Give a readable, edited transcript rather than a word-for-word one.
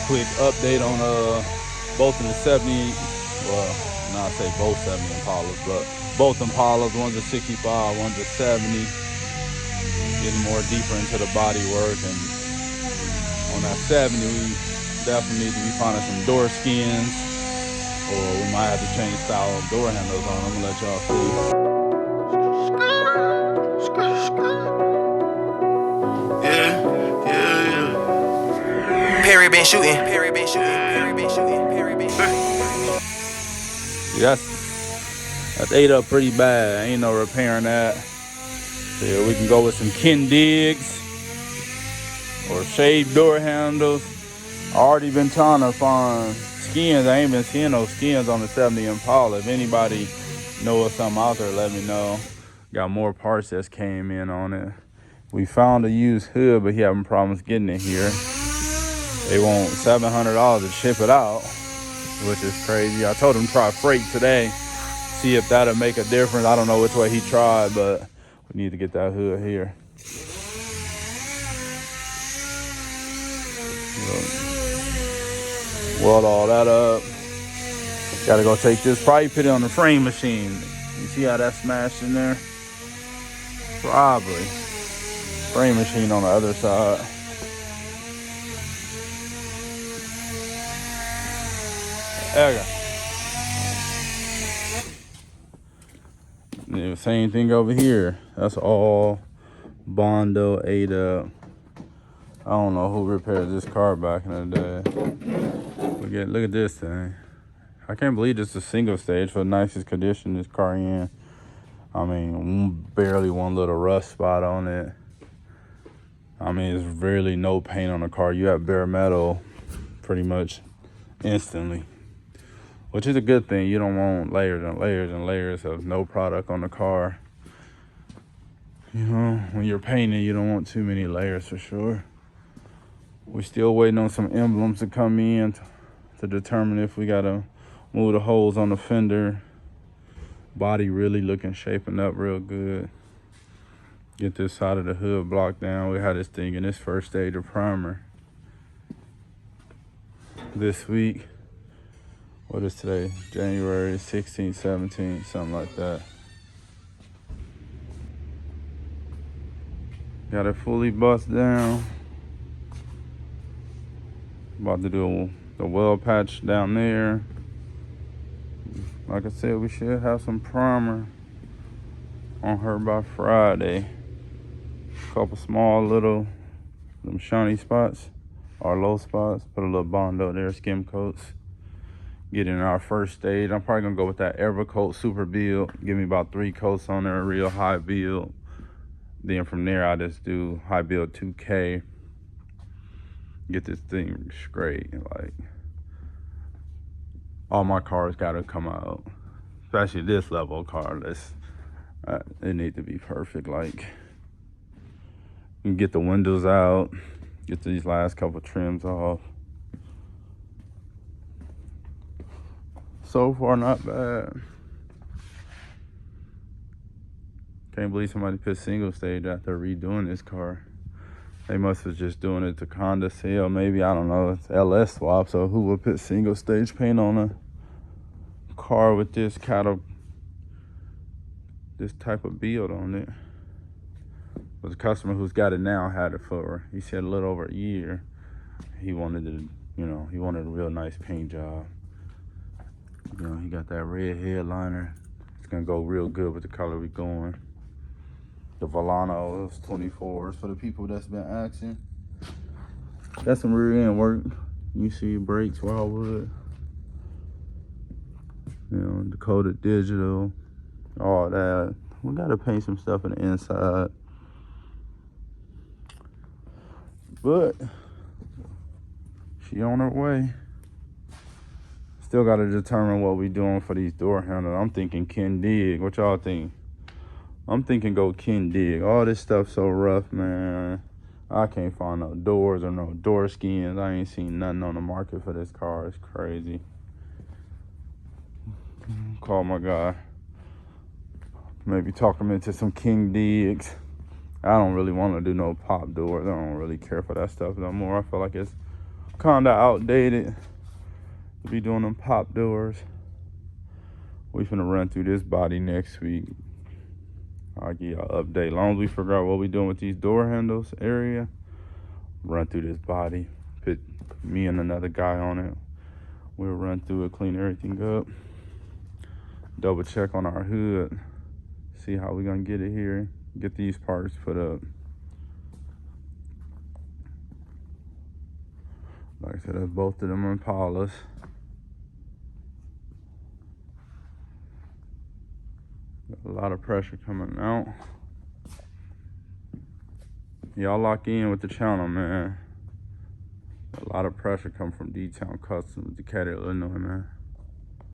Quick update on both of the 70. Well, not say both 70 Impalas, but both Impalas. One's a 65, one's a 70. Getting more deeper into the body work, and on that 70, we definitely need to be finding some door skins, or we might have to change style of door handles on them. I'm gonna let y'all see. Yeah. Perry been shooting. Perry been shooting. Perry been shooting. Perry been shooting. Yeah, that's ate up pretty bad. Ain't no repairing that. So yeah, we can go with some Ken Diggs or shaved door handles. I already been trying to find skins. I ain't been seeing those skins on the 70 Impala. If anybody knows something out there, let me know. Got more parts that came in on it. We found a used hood, but he having problems getting it here. They want $700 to ship it out, which is crazy. I told him try freight today, see if that'll make a difference. I don't know which way he tried, but we need to get that hood here. Weld all that up. Gotta go take this, probably put it on the frame machine. You see how that's smashed in there? Probably. Frame machine on the other side. There we go. Same thing over here. That's all Bondo ate up. I don't know who repaired this car back in the day. Look at this thing. I can't believe this is a single stage for the nicest condition this car in. I mean, barely one little rust spot on it. I mean, there's really no paint on the car. You have bare metal pretty much instantly, which is a good thing. You don't want layers and layers and layers of no product on the car. You know, when you're painting, you don't want too many layers for sure. We're still waiting on some emblems to come in to determine if we gotta move the holes on the fender. Body really looking, shaping up real good. Get this side of the hood blocked down. We had this thing in its first stage of primer this week. What is today? January 16th, 17th, something like that. Got it fully bust down. About to do the weld patch down there. Like I said, we should have some primer on her by Friday. A couple small little them shiny spots or low spots. Put a little Bondo there, skim coats. Get in our first stage. I'm probably gonna go with that Evercoat Super Build. Give me about 3 coats on there, real high build. Then from there, I just do high build 2K. Get this thing straight. Like, all my cars gotta come out, especially this level of car. It need to be perfect. Like, you can get the windows out, get these last couple trims off. So far, not bad. Can't believe somebody put single stage after redoing this car. They must have just doing it to Honda sale. Maybe, I don't know. It's LS swap. So who would put single stage paint on a car with this type of build on it? But the customer who's got it now had it for, he said, a little over a year. He wanted to, he wanted a real nice paint job. He got that red headliner. It's gonna go real good with the color we going. The Volano, those 24s for the people that's been asking. Got some rear end work. You see brakes, wildwood. Dakota digital, all that. We gotta paint some stuff in the inside. But she on her way. Still gotta determine what we doing for these door handles. I'm thinking Ken Dig. What y'all think? I'm thinking go Ken Dig. All this stuff so rough, man. I can't find no doors or no door skins. I ain't seen nothing on the market for this car. It's crazy. Call my guy. Maybe talk him into some Ken Digs. I don't really want to do no pop doors. I don't really care for that stuff no more. I feel like it's kinda outdated to be doing them pop doors. We finna run through this body next week. I'll give y'all an update. As long as we figure out what we doing with these door handles area, run through this body. Put me and another guy on it. We'll run through it, clean everything up. Double check on our hood. See how we gonna get it here. Get these parts put up. Like I said, that's both of them Impalas. Got a lot of pressure coming out. Y'all lock in with the channel, man. A lot of pressure coming from D-Town Customs, Decatur, Illinois, man.